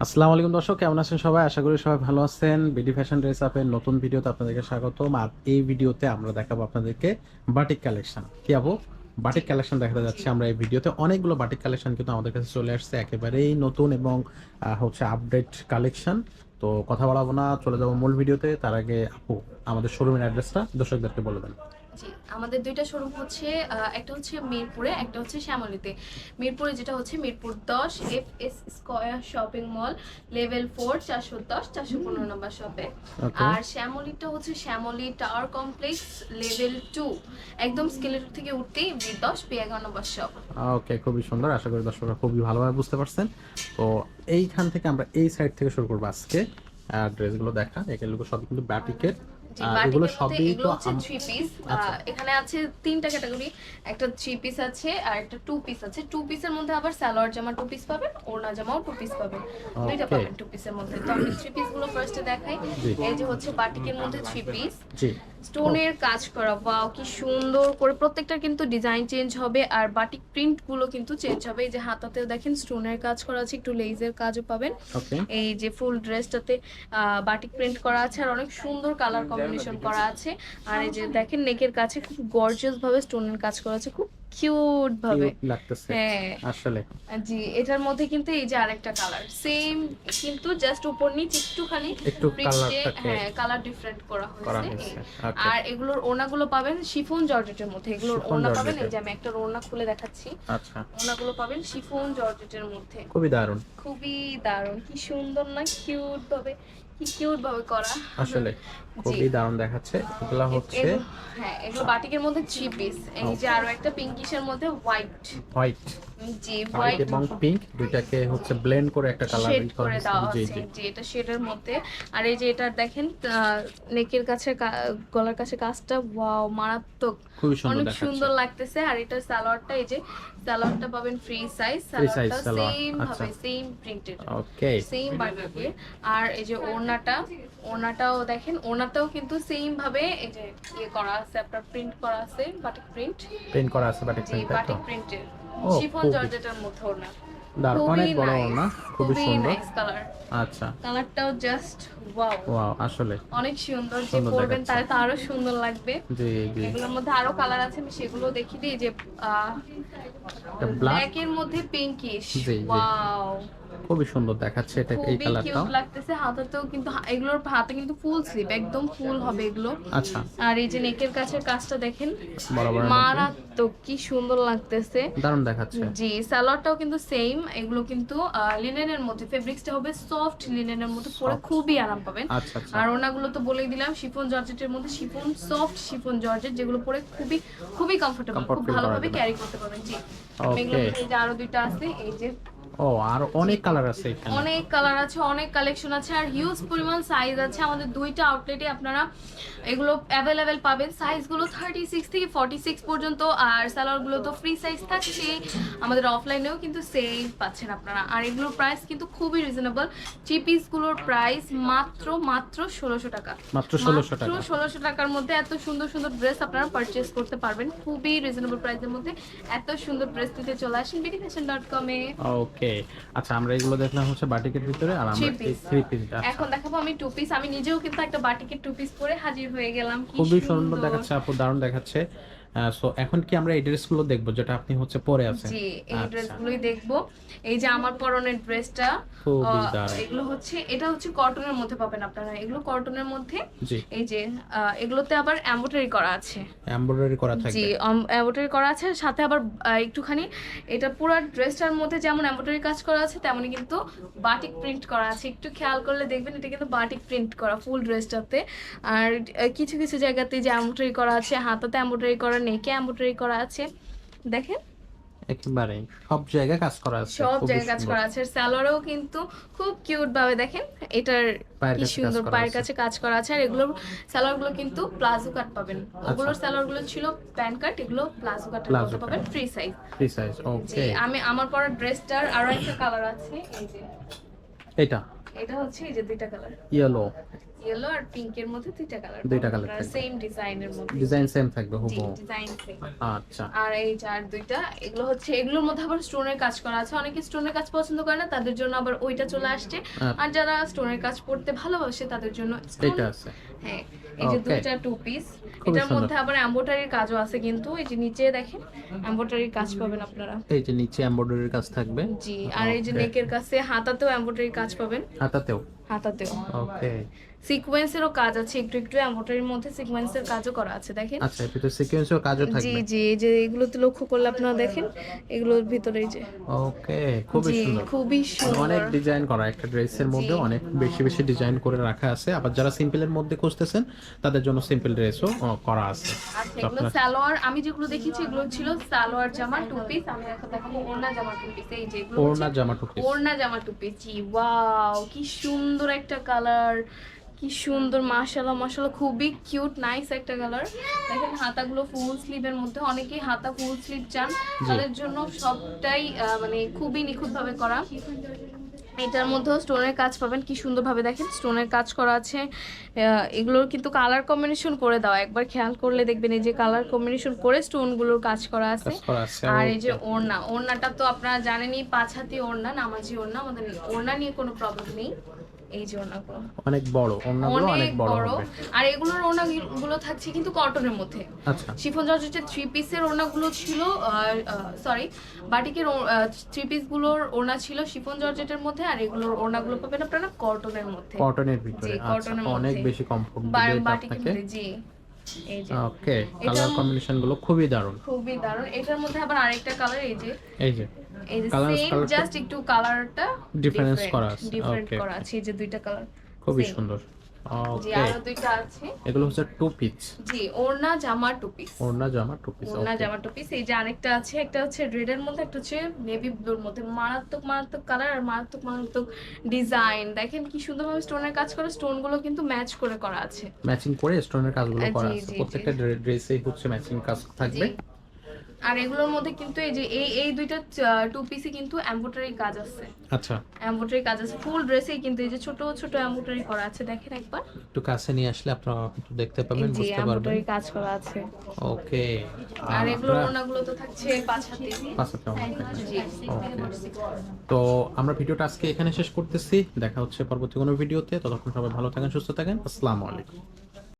আসসালামু আলাইকুম দর্শক, কেমন আছেন সবাই? আশা করি সবাই ভালো আছেন। বিডি ফ্যাশন ড্রেস আপের নতুন ভিডিওতে আপনাদেরকে স্বাগতম। আর এই ভিডিওতে আমরা দেখাবো আপনাদেরকে বাটিক কালেকশন। কি আপু, জি, বাটিক কালেকশন দেখাতে যাচ্ছে আমরা এই ভিডিওতে। অনেকগুলো বাটিক কালেকশন কিন্তু আমাদের কাছে চলে আসছে, একেবারেই নতুন এবং হচ্ছে আপডেট কালেকশন। তো কথা বাড়াবো না, চলে যাবো মূল ভিডিওতে। তার আগে আপু, আমাদের শোরুমের অ্যাড্রেসটা দর্শকদেরকে বলে দেন। জি। আমাদের দুইটা শোরুম হচ্ছে একটা হচ্ছে মিরপুরে, একটা হচ্ছে শ্যামলীতে। মিরপুরে যেটা হচ্ছে Mirpur 10 FS square shopping mall, level 4, 410 415 নম্বর শপে। ওকে। আর শ্যামলীটা হচ্ছে শ্যামলী টাওয়ার কমপ্লেক্স, লেভেল 2, একদম স্কেলেটর থেকে উঠতেই বি10 পি11 নম্বর শপ। ওকে, খুবই সুন্দর। আশা করি দর্শকরা খুবই ভালোভাবে বুঝতে পারছেন। তো এইখান থেকে আমরা এই সাইড থেকে শুরু করবো আজকে। ড্রেসগুলো দেখা, এগুলো সবই কিন্তু বাটিকের। জি, এগুলো বাটিকের মধ্যে সবই তো এগুলো হচ্ছে থ্রি পিস। আচ্ছা। এখানে আছে তিনটা ক্যাটাগরি। একটা থ্রি পিস আছে আর একটা টু পিস আছে। টু পিসের মধ্যে আবার সালোয়ার জামা টু পিস পাবেন, ওড়না জামাও টু পিস পাবেন, দুইটা ওকে। পাবেন টু পিসের মধ্যে। তো আমি থ্রি পিস গুলো ফার্স্টে দেখাই। জি এই যে হচ্ছে বাটিকের মধ্যে থ্রি পিস, জি। ও, স্টোনের কাজ করা। ওয়াও, কি সুন্দর করে প্রত্যেকটা কিন্তু ডিজাইন চেঞ্জ হবে আর বাটিক প্রিন্ট গুলো কিন্তু চেঞ্জ হবে। এই যে হাতাতেও দেখেন স্টোনের কাজ করা আছে, একটু লেজের কাজও পাবেন। ওকে। এই যে ফুল ড্রেসটাতে বাটিক প্রিন্ট করা আছে আর অনেক সুন্দর কালার কম্বিনেশন করা আছে। আর এই যে দেখেন নেকের কাছে খুব গর্জিয়াস ভাবে স্টোনের কাজ করা আছে, খুব কিউট ভাবে। কিউট লাগতেছে হ্যাঁ, আসলে। জি। এটার মধ্যে কিন্তু এই যে আরেকটা কালার সেম, কিন্তু জাস্ট উপর নিচ একটুখানি একটু প্রিন্টে, কালারটাকে হ্যাঁ, কালার ডিফারেন্ট করা করা হয়েছে এই। হয়েছে। ওকে। আর এগুলোর ওড়নাগুলো পাবেন শিফন জর্জেটের মধ্যে। এগুলোর শিফন ওড়না পাবেন, এই জর্জেটের। যে আমি একটা ওড়না খুলে দেখাচ্ছি। আচ্ছা। ওড়নাগুলো পাবেন শিফন জর্জেটের মধ্যে। খুবই দারুণ। খুবই দারুণ, কি সুন্দর না, কিউট ভাবে, কি কিউট ভাবে করা। আসলে জি। খুবই দারুণ দেখাচ্ছে। এগুলা হচ্ছে এগুলো, হ্যাঁ, এগুলো বাটিকের মধ্যে থ্রি পিস। এই যে আরো একটা পিঙ্কিশের মধ্যে হোয়াইট। হোয়াইট। জি, হোয়াইট হোয়াইট এবং পিঙ্ক দুইটাকে হচ্ছে ব্লেন্ড করে একটা কালার শেড করা করে হয়েছে। দেওয়া জি আছে, জি। যে এটা শেডের মধ্যে। আর এই যে এটা দেখেন নেকের কাছে গলার কাছে কাজটা, ওয়াও, মারাত্মক, খুবই সুন্দর অনেক দেখাচ্ছে। সুন্দর লাগতেছে। আর এটা সালোয়ারটা, এই যে সালোয়ারটা পাবেন ফ্রি সাইজ। ফ্রি সাইজ সালোয়ারটা সালোয়ার। সেম আচ্ছা। ভাবে, সেম প্রিন্টেড, ওকে। সেম বাটিকে। আর এই যে ওড়নাটা, ওড়নাটাও দেখেন, ওড়নাটাও কিন্তু সেম ভাবে এই যে ইয়ে করা আছে, আপনার প্রিন্ট করা আছে, বাটিক প্রিন্ট। প্রিন্ট করা আছে বাটিক জি, প্রিন্ট, তাই তো? বাটিক প্রিন্টের ও, শিফন খুবই জর্জেটের মধ্যে ওড়না। দারুণ, খুবই অনেক বড় নাইস, না? খুবই খুবই সুন্দর। Nice colour. আচ্ছা। কালারটাও জাস্ট ওয়াও, ওয়াও, আসলে অনেক সুন্দর। যে সুন্দর পরবেন দেখাচ্ছে। তাহলে তো আরো সুন্দর লাগবে। জি জি। এগুলোর মধ্যে আরো কালার আছে, আমি সেগুলো দেখিয়ে দিই। যে ব্ল্যাক। ব্ল্যাক এর মধ্যে পিঙ্কিশ, জি জি। ওয়াও, খুবই সুন্দর দেখাচ্ছে এটা, এই খুবই কালারটাও। কিউট লাগতেছে। হাতাতেও কিন্তু এগুলোর হাতে কিন্তু ফুল স্লিভ, একদম ফুল হবে এগুলো। আচ্ছা। আর এই যে নেকের কাছের কাজটা দেখেন, বরাবরের মধ্যে মারাত্মক, কি সুন্দর লাগতেছে। দারুণ দেখাচ্ছে। জি, সালোয়ারটাও কিন্তু সেম। এগুলো কিন্তু লিনেনের মধ্যে, ফেব্রিক্সটা হবে সফট লিনেনের মধ্যে, পরে সফট। খুবই আরাম পাবেন। আচ্ছা আচ্ছা। আর ওনাগুলো তো বলেই দিলাম শিফন জর্জেটের মধ্যে, শিফন সফট শিফন জর্জেট, যেগুলো পরে খুবই খুবই কমফোর্টেবল, কমফর্ট খুব ফিল করার ভালোভাবে জন্য। ক্যারি করতে পারবেন। জি, আমি এগুলোর ওকে। মধ্যে এই যে আরো দুইটা আছে, এই যে ও, আর অনেক কালার আছে এখানে। অনেক কালার আছে, অনেক কালেকশন আছে, আর হিউজ পরিমাণ সাইজ আছে। আমাদের দুইটা আউটলেটে আপনারা এগুলো অ্যাভেলেবেল পাবেন। সাইজগুলো 36 থেকে 46 পর্যন্ত। আর সালোয়ারগুলো তো ফ্রি সাইজ থাকছে, আমাদের অফলাইনেও কিন্তু সেম পাচ্ছেন আপনারা। আর এগুলোর প্রাইস কিন্তু খুবই রিজনেবল। থ্রি পিসগুলোর প্রাইস মাত্র মাত্র 1600 টাকা। মাত্র 1600 মাত্র টাকা। 1600 টাকার মধ্যে এত সুন্দর সুন্দর ড্রেস আপনারা পারচেজ করতে পারবেন, খুবই রিজনেবল প্রাইসের মধ্যে। এত সুন্দর ড্রেস নিতে চলে আসেন bdfashion.com এ। ওকে। আচ্ছা, আমরা এগুলো দেখলাম হচ্ছে বাটিকের ভিতরে, আর থ্রি আমরা এই পিস, থ্রি পিস। আচ্ছা। এখন দেখাবো আমি টু পিস। আমি নিজেও কিন্তু একটা বাটিকের টু পিস পরে হাজির হয়ে গেলাম, কি খুবই সুন্দর সুন্দর। দেখাচ্ছে আপু, দারুণ দেখাচ্ছে। সো এখন কি আমরা এই ড্রেসগুলো দেখবো যেটা আপনি হচ্ছে পরে আছেন? জি, এই আচ্ছা। ড্রেসগুলোই দেখবো। এই যে আমার পরনের ড্রেসটা, খুবই দারুণ। এগুলো হচ্ছে, এটা হচ্ছে কটনের মধ্যে পাবেন আপনারা, এগুলো কটনের মধ্যে। জি। এই যে এগুলোতে আবার এমব্রয়ডারি করা আছে। এমব্রয়ডারি করা জি, থাকবে। এমব্রয়ডারি করা আছে, সাথে আবার একটুখানি এটা পুরো ড্রেসটার মধ্যে যেমন এমব্রয়ডারি কাজ করা আছে, তেমনি কিন্তু বাটিক প্রিন্ট করা আছে। একটু খেয়াল করলে দেখবেন এটা কিন্তু বাটিক প্রিন্ট করা ফুল ড্রেসটাতে। আর কিছু কিছু জায়গাতে যে এমব্রয়ডারি করা আছে, হাতাতে এমব্রয়ডারি করা, নেকে এমব্রয়ডারি করা আছে, দেখেন একেবারে সব জায়গায় কাজ করা আছে, সব খুবই জায়গায় কাজ সুন্দর। করা আছে। স্যালোয়ারেও কিন্তু খুব কিউট ভাবে দেখেন, এটার পায়ের কি কাছে কাজ সুন্দর করা পায়ের আছে। কাছে কাজ করা আছে। আর এগুলোর স্যালোয়ারগুলো কিন্তু প্লাজো কাট পাবেন। আচ্ছা। ওগুলোর স্যালোয়ারগুলো ছিল প্যান্ট কাট, এগুলো প্লাজো কাটের প্লাজো মধ্যে পাবেন, pant, free size. Free size. জি, ওকে। আমি আমার পরা ড্রেসটার আরো একটা কালার আছে, এই যে এটা এটা হচ্ছে এই যে দুইটা কালার। ইয়েলো। ইয়েলো আর পিঙ্কের মধ্যে দুইটা কালার থাকবে। সেম ডিজাইনের মধ্যে। ডিজাইন সেম থাকবে জি, হুবহু। Design same. আচ্ছা আর এই চার দুইটা এগুলো হচ্ছে, এগুলোর মধ্যে আবার স্টোনের কাজ করা আছে। অনেকে স্টোনের কাজ পছন্দ করে না, তাদের জন্য আবার ওইটা চলে আসছে। আর যারা স্টোনের কাজ পড়তে ভালোবাসে তাদের জন্য এটা আছে। হ্যাঁ, এই যে Okay. দুইটা টু পিস, খুবই এটার সুন্দর। মধ্যে আবার এমব্রয়ডারির কাজও আছে কিন্তু। এই যে নিচে দেখেন এমব্রয়ডারির কাজ পাবেন আপনারা। এই যে নিচে এমব্রয়ডারির কাজ থাকবে। জি, আর এই যে Okay. নেকের কাছে হাতাতেও এমব্রয়ডারির কাজ পাবেন। হাতাতেও। হাতাতেও ওকে। সিকোয়েন্সেরও কাজ আছে, একটু একটু এমব্রয়ডারির মধ্যে সিকোয়েন্সের কাজও করা আছে দেখেন। আচ্ছা এর ভিতরে সিকোয়েন্সের কাজও জি থাকবে। জি, এই যে এগুলোতে লক্ষ্য করলে আপনারা দেখেন এগুলোর ভিতরে এই যে। ওকে খুবই জি, সুন্দর। খুবই সুন্দর। অনেক ডিজাইন করা একটা ড্রেসের মধ্যে, জি। অনেক বেশি বেশি ডিজাইন করে রাখা আছে। আবার যারা সিম্পলের মধ্যে খুঁজতেছেন তাদের জন্য সিম্পল ড্রেসও করা আছে। আচ্ছা, তো এগুলো আপনার সালোয়ার, আমি যেগুলো দেখেছি এগুলো ছিল সালোয়ার জামা টু পিস। আমি এখন দেখাবো ওড়না জামা টু পিস। এই যে এগুলো ওড়না হচ্ছে জামা টু পিস। ওড়না জামা টু পিস। জি, ওয়াও কি সুন্দর একটা কালার, কি সুন্দর, মাশাআল্লাহ মাশাআল্লাহ, খুবই কিউট নাইস একটা কালার। দেখেন হাতাগুলো ফুল স্লিভের মধ্যে, অনেকেই হাতা ফুল স্লিভ চান, তাদের জন্য সবটাই মানে খুবই নিখুঁতভাবে করা। এটার মধ্যেও স্টোনের কাজ পাবেন, কি সুন্দরভাবে দেখেন স্টোনের কাজ করা আছে। এগুলোর কিন্তু কালার কম্বিনেশন করে দেওয়া, একবার খেয়াল করলে দেখবেন এই যে কালার কম্বিনেশন করে স্টোনগুলোর কাজ করা আছে। কাজ করা আছে। আর এই যে okay. ওড়না, ওড়নাটা তো আপনারা জানেনই 5 হাতি ওড়না, নামাজি ওড়না, আমাদের ওড়না নিয়ে কোনো প্রবলেম নেই। এই যে ওড়নাগুলো অনেক বড়, ওড়নাগুলো অনেক বড় হবে। আর এগুলোর ওড়নাগুলো থাকছে কিন্তু কটনের মধ্যে। আচ্ছা শিফন জর্জেটের থ্রি পিসের ওড়নাগুলো ছিল, সরি বাটিকের থ্রি পিসগুলোর ওড়না ছিল শিফন জর্জেটের মধ্যে, আর এগুলোর ওড়নাগুলো পাবেন আপনারা কটনের মধ্যে। কটনের ভিতরে। জি, আচ্ছা কটনের অনেক মধ্যে। বেশি কমফোর্ট দিবে এটা বাটিকের আপনাকে। মধ্যে, জি এই যে ওকে এটা কালার কম্বিনেশন গুলো খুবই দারুণ। খুবই দারুণ। এটার মধ্যে আবার আরেকটা কালার, এই যে এই যে সেম কালারটা জাস্ট একটু কালারটা ডিফারেন্স করা আছে। Different Okay. করা আছে। এই যে দুইটা কালার খুবই same। সুন্দর। জি, ওকে আরো দুইটা আছে। এগুলো হচ্ছে টু পিস। জি, ওড়না জামা টু পিস। ওড়না জামা টু পিস। ওড়না জামা টু পিস। এই যে আরেকটা আছে, একটা হচ্ছে রেড এর মধ্যে, একটা হচ্ছে নেভি ব্লুর মধ্যে। মারাত্মক মারাত্মক কালার আর মারাত্মক মারাত্মক ডিজাইন। দেখেন কি সুন্দরভাবে স্টোনের কাজ করা, স্টোন গুলো কিন্তু ম্যাচ করে করা আছে। ম্যাচিং করে স্টোনের কাজগুলো করা জি, আছে। জি, প্রত্যেকটা ড্রেসেই হচ্ছে ম্যাচিং কাজ থাকবে। জি। আর এগুলোর মধ্যে কিন্তু এই যে এই দুইটা টু পিসে কিন্তু এমব্রয়ডারি কাজ আছে। আচ্ছা এমব্রয়ডারি কাজ আছে ফুল ড্রেসেই কিন্তু, এই যে ছোট ছোট এমব্রয়ডারি করা আছে দেখেন একবার। একটু কাছে নিয়ে আসলে আপনারা একটু দেখতে পাবেন, জি, বুঝতে পারবেন। এমব্রয়ডারি কাজ করা আছে। ওকে আর এগুলোর ওড়নাগুলো তো থাকছে 5 হাতে। জি। তো আমরা ভিডিওটা আজকে এখানে শেষ করতেছি। দেখা হচ্ছে পরবর্তী কোনো ভিডিওতে। ততক্ষণ সবাই ভালো থাকেন, সুস্থ থাকেন। আসসালামু আলাইকুম।